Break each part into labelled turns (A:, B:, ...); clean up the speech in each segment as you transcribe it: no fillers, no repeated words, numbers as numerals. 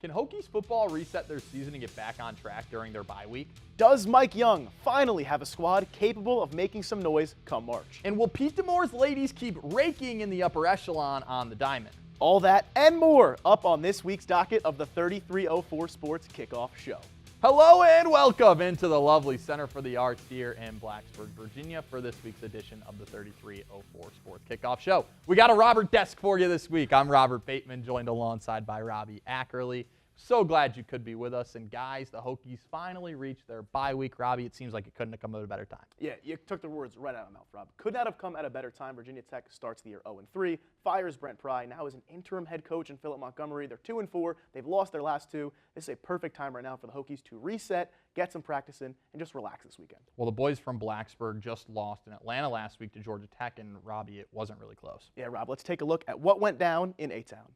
A: Can Hokies football reset their season and get back on track during their bye week?
B: Does Mike Young finally have a squad capable of making some noise come March?
A: And will Pete Demore's ladies keep raking in the upper echelon on the diamond?
B: All that and more up on this week's docket of the 3304 Sports Kickoff Show.
A: Hello and welcome into the lovely Center for the Arts here in Blacksburg, Virginia for this week's edition of the 3304 Sports Kickoff Show. We got a Robert desk for you this week. I'm Robert Bateman, joined alongside by Robbie Ackerly. So glad you could be with us. And guys, the Hokies finally reached their bye week. Robbie, it seems like it couldn't have come at a better time.
B: Yeah, you took the words right out of my mouth, Rob. Could not have come at a better time. Virginia Tech starts the year 0-3, fires Brent Pry, now is an interim head coach in Philip Montgomery. They're 2-4. They've lost their last two. This is a perfect time right now for the Hokies to reset, get some practice in, and just relax this weekend.
A: Well, the boys from Blacksburg just lost in Atlanta last week to Georgia Tech, and Robbie, it wasn't really close.
B: Yeah, Rob, let's take a look at what went down in A-Town.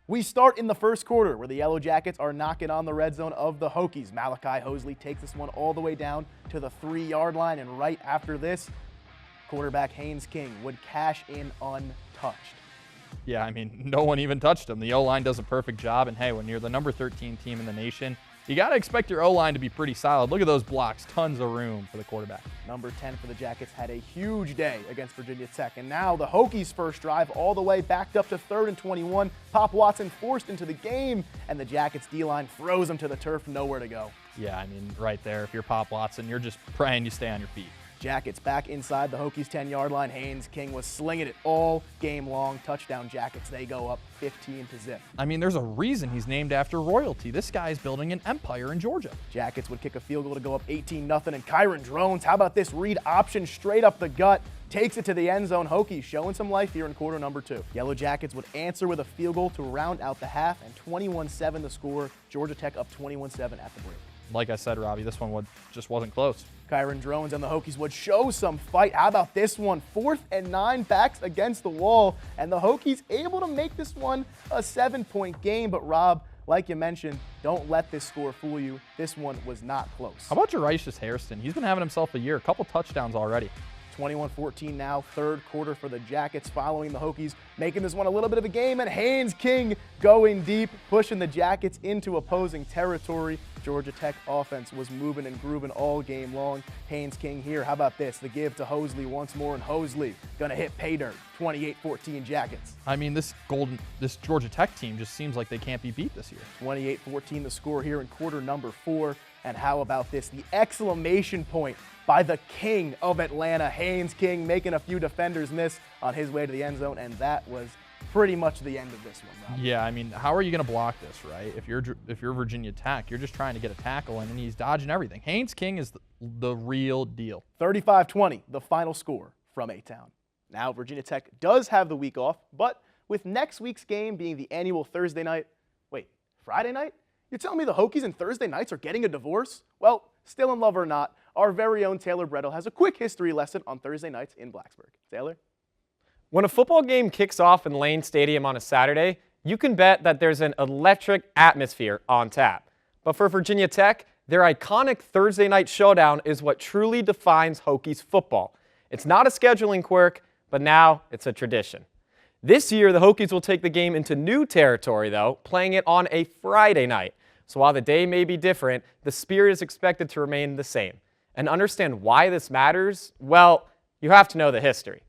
B: We start in the first quarter where the Yellow Jackets are knocking on the red zone of the Hokies. Malachi Hosley takes this one all the way down to the 3-yard line, and right after this, quarterback Haynes King would cash in untouched.
A: Yeah, I mean, no one even touched him. The O-line does a perfect job, and hey, when you're the number 13 team in the nation, you got to expect your O-line to be pretty solid. Look at those blocks, tons of room for the quarterback.
B: Number 10 for the Jackets had a huge day against Virginia Tech, and now the Hokies' first drive all the way backed up to 3rd and 21. Pop Watson forced into the game, and the Jackets' D-line froze him to the turf, nowhere to go.
A: Yeah, I mean, right there, if you're Pop Watson, you're just praying you stay on your feet.
B: Jackets back inside the Hokies' 10-yard line. Haynes King was slinging it all game long. Touchdown Jackets. They go up 15-0.
A: I mean, there's a reason he's named after royalty. This guy's building an empire in Georgia.
B: Jackets would kick a field goal to go up 18-0. And Kyron Drones, how about this read option straight up the gut? Takes it to the end zone. Hokies showing some life here in quarter number 2. Yellow Jackets would answer with a field goal to round out the half, and 21-7 the score. Georgia Tech up 21-7 at the break.
A: Like I said, Robbie, this one just wasn't close.
B: Kyron Drones and the Hokies would show some fight. How about this one? 4th and 9, backs against the wall, and the Hokies able to make this one a 7-point game. But Rob, like you mentioned, don't let this score fool you. This one was not close.
A: How about Jeracius Hairston? He's been having himself a year, a couple touchdowns already.
B: 21-14 now, third quarter for the Jackets following the Hokies, making this one a little bit of a game, and Haynes King going deep, pushing the Jackets into opposing territory. Georgia Tech offense was moving and grooving all game long. Haynes King here, how about this? The give to Hosley once more, and Hosley gonna hit pay dirt. 28-14 Jackets.
A: I mean, this Georgia Tech team just seems like they can't be beat this year.
B: 28-14 the score here in quarter number 4. And how about this? The exclamation point by the king of Atlanta, Haynes King, making a few defenders miss on his way to the end zone, and that was pretty much the end of this one, Rob.
A: Yeah, I mean, how are you going to block this, right? If you're Virginia Tech, you're just trying to get a tackle in, and he's dodging everything. Haynes King is the real deal.
B: 35-20, the final score from A-Town. Now, Virginia Tech does have the week off, but with next week's game being the annual Friday night? You're telling me the Hokies and Thursday nights are getting a divorce? Well, still in love or not, our very own Taylor Brettel has a quick history lesson on Thursday nights in Blacksburg. Taylor?
C: When a football game kicks off in Lane Stadium on a Saturday, you can bet that there's an electric atmosphere on tap. But for Virginia Tech, their iconic Thursday night showdown is what truly defines Hokies football. It's not a scheduling quirk, but now it's a tradition. This year, the Hokies will take the game into new territory, though, playing it on a Friday night. So while the day may be different, the spirit is expected to remain the same. And understand why this matters? Well, you have to know the history.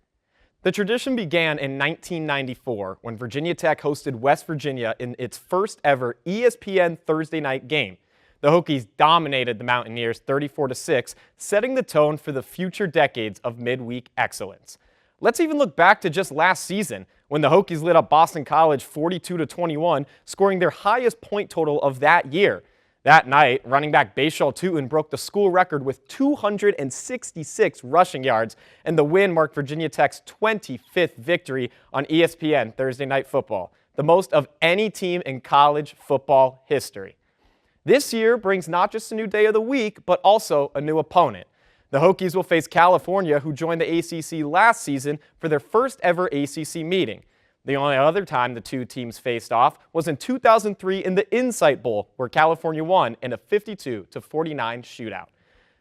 C: The tradition began in 1994 when Virginia Tech hosted West Virginia in its first ever ESPN Thursday night game. The Hokies dominated the Mountaineers 34-6, setting the tone for the future decades of midweek excellence. Let's even look back to just last season when the Hokies lit up Boston College 42-21, scoring their highest point total of that year. That night, running back Bashal Tootin broke the school record with 266 rushing yards, and the win marked Virginia Tech's 25th victory on ESPN Thursday Night Football, the most of any team in college football history. This year brings not just a new day of the week, but also a new opponent. The Hokies will face California, who joined the ACC last season for their first ever ACC meeting. The only other time the two teams faced off was in 2003 in the Insight Bowl, where California won in a 52-49 shootout.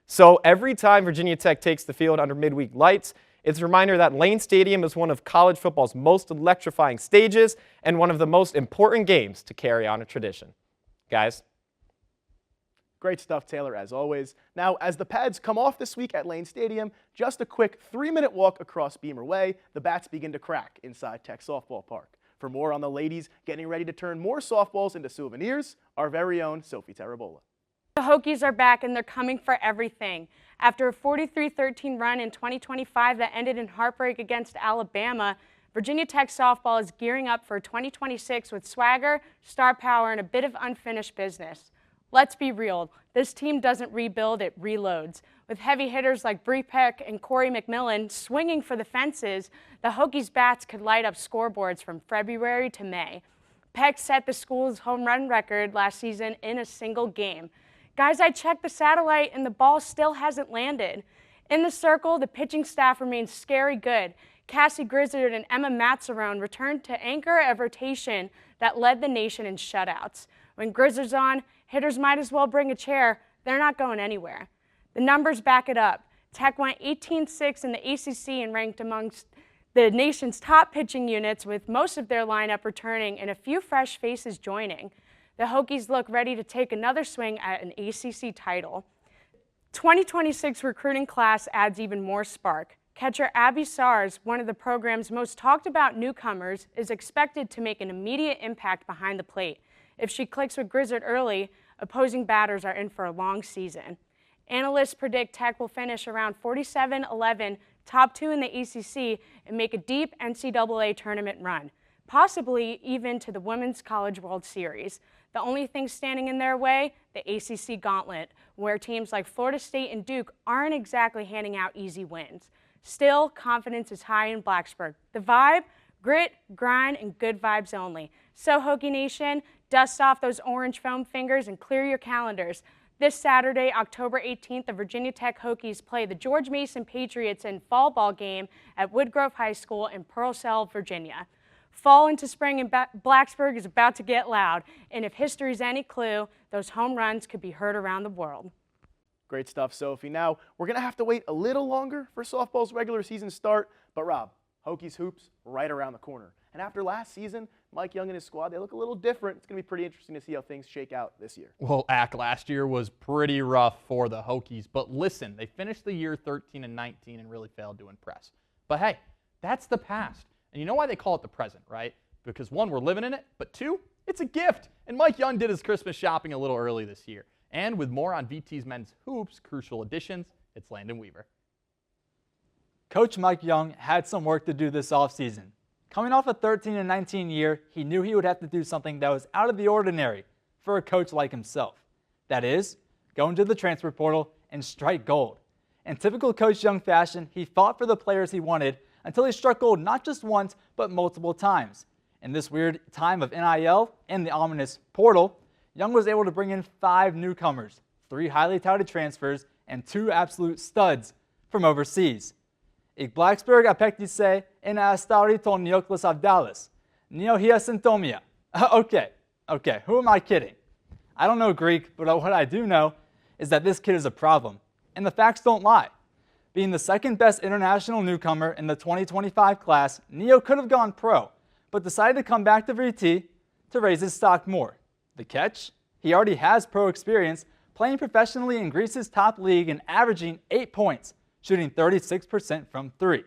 C: So every time Virginia Tech takes the field under midweek lights, it's a reminder that Lane Stadium is one of college football's most electrifying stages and one of the most important games to carry on a tradition. guys.
B: Great stuff, Taylor, as always. Now, as the pads come off this week at Lane Stadium, just a quick 3-minute walk across Beamer Way, the bats begin to crack inside Tech Softball Park. For more on the ladies getting ready to turn more softballs into souvenirs, our very own Sophie Tarabola.
D: The Hokies are back and they're coming for everything. After a 43-13 run in 2025 that ended in heartbreak against Alabama, Virginia Tech softball is gearing up for 2026 with swagger, star power, and a bit of unfinished business. Let's be real, this team doesn't rebuild, it reloads. With heavy hitters like Bree Peck and Corey McMillan swinging for the fences, the Hokies bats could light up scoreboards from February to May. Peck set the school's home run record last season in a single game. Guys, I checked the satellite and the ball still hasn't landed. In the circle, the pitching staff remains scary good. Cassie Grizzard and Emma Matzerone returned to anchor a rotation that led the nation in shutouts. When Grizzard's on, hitters might as well bring a chair. They're not going anywhere. The numbers back it up. Tech went 18-6 in the ACC and ranked amongst the nation's top pitching units, with most of their lineup returning and a few fresh faces joining. The Hokies look ready to take another swing at an ACC title. 2026 recruiting class adds even more spark. Catcher Abby Sars, one of the program's most talked about newcomers, is expected to make an immediate impact behind the plate. If she clicks with Grizzard early, opposing batters are in for a long season. Analysts predict Tech will finish around 47-11, top 2 in the ACC, and make a deep NCAA tournament run, possibly even to the Women's College World Series. The only thing standing in their way, the ACC gauntlet, where teams like Florida State and Duke aren't exactly handing out easy wins. Still, confidence is high in Blacksburg. The vibe? Grit, grind, and good vibes only. So, Hokie Nation, dust off those orange foam fingers and clear your calendars. This Saturday, October 18th, the Virginia Tech Hokies play the George Mason Patriots in fall ball game at Woodgrove High School in Purcell, Virginia. Fall into spring in Blacksburg is about to get loud, and if history's any clue, those home runs could be heard around the world.
B: Great stuff, Sophie. Now, we're going to have to wait a little longer for softball's regular season start, but Rob, Hokies hoops right around the corner. And after last season, Mike Young and his squad, they look a little different. It's going to be pretty interesting to see how things shake out this year.
A: Well, last year was pretty rough for the Hokies, but listen, they finished the year 13-19 and really failed to impress. But hey, that's the past. And you know why they call it the present, right? Because one, we're living in it, but two, it's a gift. And Mike Young did his Christmas shopping a little early this year. And with more on VT's men's hoops, crucial additions, it's Landon Weaver.
E: Coach Mike Young had some work to do this offseason. Coming off a 13-19 year, he knew he would have to do something that was out of the ordinary for a coach like himself. That is, go into the transfer portal and strike gold. In typical Coach Young fashion, he fought for the players he wanted until he struck gold not just once, but multiple times. In this weird time of NIL and the ominous portal, Young was able to bring in 5 newcomers, 3 highly touted transfers, and 2 absolute studs from overseas. Ik Blacksburg apectise en astari ton Neoklis Abdalis. Neohiacentomia. Okay, who am I kidding? I don't know Greek, but what I do know is that this kid is a problem. And the facts don't lie. Being the second best international newcomer in the 2025 class, Neo could have gone pro, but decided to come back to VT to raise his stock more. The catch? He already has pro experience, playing professionally in Greece's top league and averaging 8 points, shooting 36% from 3.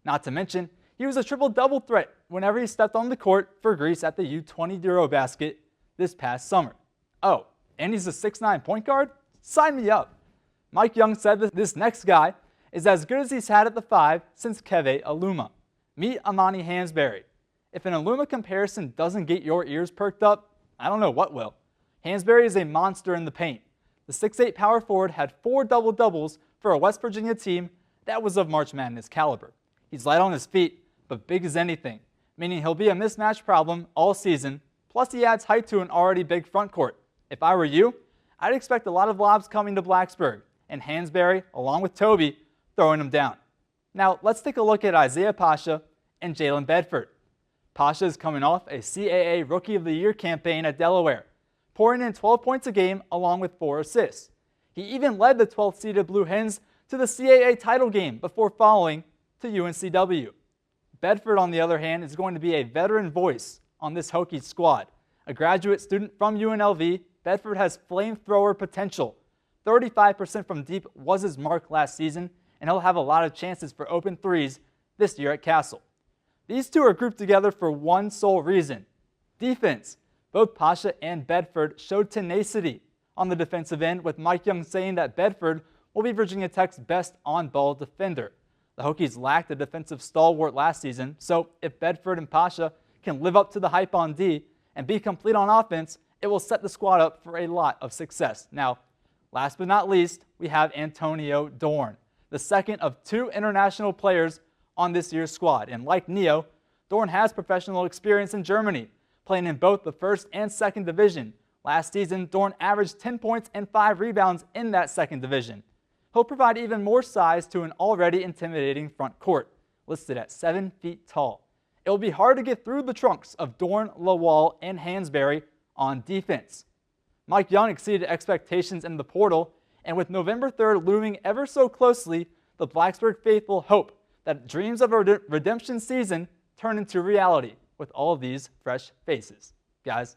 E: Not to mention, he was a triple-double threat whenever he stepped on the court for Greece at the U20 Eurobasket this past summer. Oh, and he's a 6'9" point guard? Sign me up. Mike Young said that this next guy is as good as he's had at the 5 since Keve Aluma. Meet Amani Hansberry. If an Aluma comparison doesn't get your ears perked up, I don't know what will. Hansberry is a monster in the paint. The 6'8" power forward had 4 double-doubles for a West Virginia team that was of March Madness caliber. He's light on his feet, but big as anything, meaning he'll be a mismatch problem all season, plus he adds height to an already big front court. If I were you, I'd expect a lot of lobs coming to Blacksburg, and Hansberry, along with Toby, throwing them down. Now, let's take a look at Isaiah Pasha and Jalen Bedford. Pasha is coming off a CAA Rookie of the Year campaign at Delaware, pouring in 12 points a game along with 4 assists. He even led the 12th-seeded Blue Hens to the CAA title game before falling to UNCW. Bedford, on the other hand, is going to be a veteran voice on this Hokie squad. A graduate student from UNLV, Bedford has flamethrower potential. 35% from deep was his mark last season, and he'll have a lot of chances for open threes this year at Castle. These two are grouped together for one sole reason: defense. Both Pasha and Bedford showed tenacity on the defensive end, with Mike Young saying that Bedford will be Virginia Tech's best on-ball defender. The Hokies lacked a defensive stalwart last season, so if Bedford and Pasha can live up to the hype on D and be complete on offense, it will set the squad up for a lot of success. Now, last but not least, we have Antonio Dorn, the second of two international players on this year's squad. And like Neo, Dorn has professional experience in Germany, playing in both the first and second division. Last season, Dorn averaged 10 points and 5 rebounds in that second division. He'll provide even more size to an already intimidating front court, listed at 7 feet tall. It will be hard to get through the trunks of Dorn, Lawal, and Hansberry on defense. Mike Young exceeded expectations in the portal, and with November 3rd looming ever so closely, the Blacksburg faithful hope that dreams of a redemption season turn into reality with all of these fresh faces. Guys.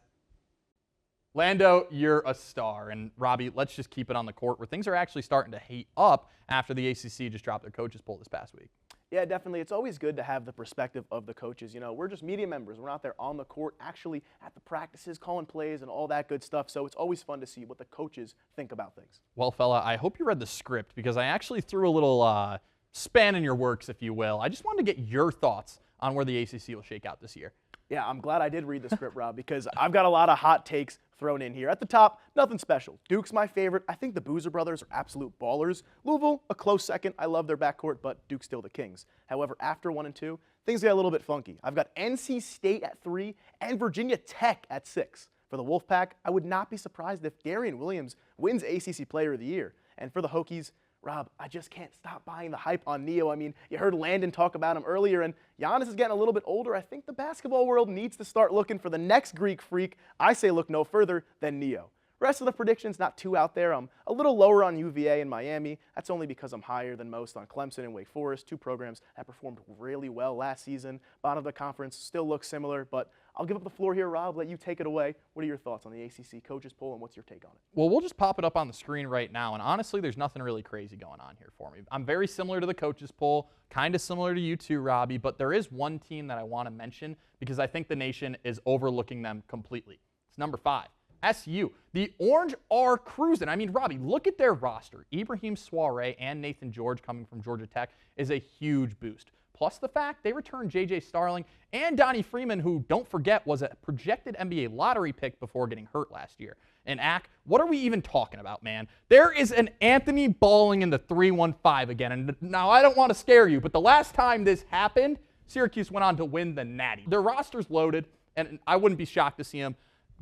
A: Lando, you're a star. And Robbie, let's just keep it on the court where things are actually starting to heat up after the ACC just dropped their coaches poll this past week.
B: Yeah, definitely. It's always good to have the perspective of the coaches. You know, we're just media members. We're out there on the court, actually at the practices, calling plays and all that good stuff. So it's always fun to see what the coaches think about things.
A: Well, fella, I hope you read the script because I actually threw a little span in your works, if you will. I just wanted to get your thoughts on where the ACC will shake out this year.
B: Yeah, I'm glad I did read the script, Rob, because I've got a lot of hot takes thrown in here. At the top, nothing special. Duke's my favorite. I think the Boozer brothers are absolute ballers. Louisville, a close second. I love their backcourt, but Duke's still the Kings. However, after 1 and 2, things get a little bit funky. I've got NC State at 3 and Virginia Tech at 6. For the Wolfpack, I would not be surprised if Darian Williams wins ACC Player of the Year. And for the Hokies, Rob, I just can't stop buying the hype on Neo. I mean, you heard Landon talk about him earlier, and Giannis is getting a little bit older. I think the basketball world needs to start looking for the next Greek freak. I say look no further than Neo. Rest of the predictions, not too out there. I'm a little lower on UVA and Miami. That's only because I'm higher than most on Clemson and Wake Forest, two programs that performed really well last season. Bottom of the conference still looks similar, but I'll give up the floor here, Rob. Let you take it away. What are your thoughts on the ACC coaches poll, and what's your take on it?
A: Well, we'll just pop it up on the screen right now, and honestly, there's nothing really crazy going on here for me. I'm very similar to the coaches poll, kind of similar to you too, Robbie, but there is one team that I want to mention because I think the nation is overlooking them completely. It's number 5. SU. The Orange are cruising. I mean, Robbie, look at their roster. Ibrahim Soiree and Nathan George coming from Georgia Tech is a huge boost. Plus the fact they returned J.J. Starling and Donnie Freeman, who, don't forget, was a projected NBA lottery pick before getting hurt last year. And Ack, what are we even talking about, man? There is an Anthony Balling in the 3-1-5 again. And now I don't want to scare you, but the last time this happened, Syracuse went on to win the Natty. Their roster's loaded, and I wouldn't be shocked to see them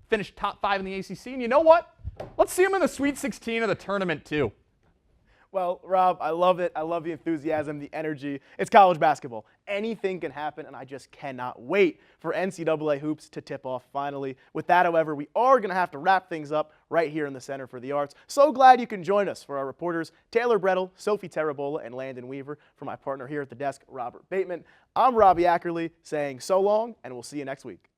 A: finish top 5 in the ACC. And you know what? Let's see them in the Sweet 16 of the tournament, too.
B: Well, Rob, I love it. I love the enthusiasm, the energy. It's college basketball. Anything can happen, and I just cannot wait for NCAA hoops to tip off finally. With that, however, we are going to have to wrap things up right here in the Center for the Arts. So glad you can join us. For our reporters, Taylor Brettel, Sophie Tarabola, and Landon Weaver. For my partner here at the desk, Robert Bateman, I'm Robbie Ackerly saying so long, and we'll see you next week.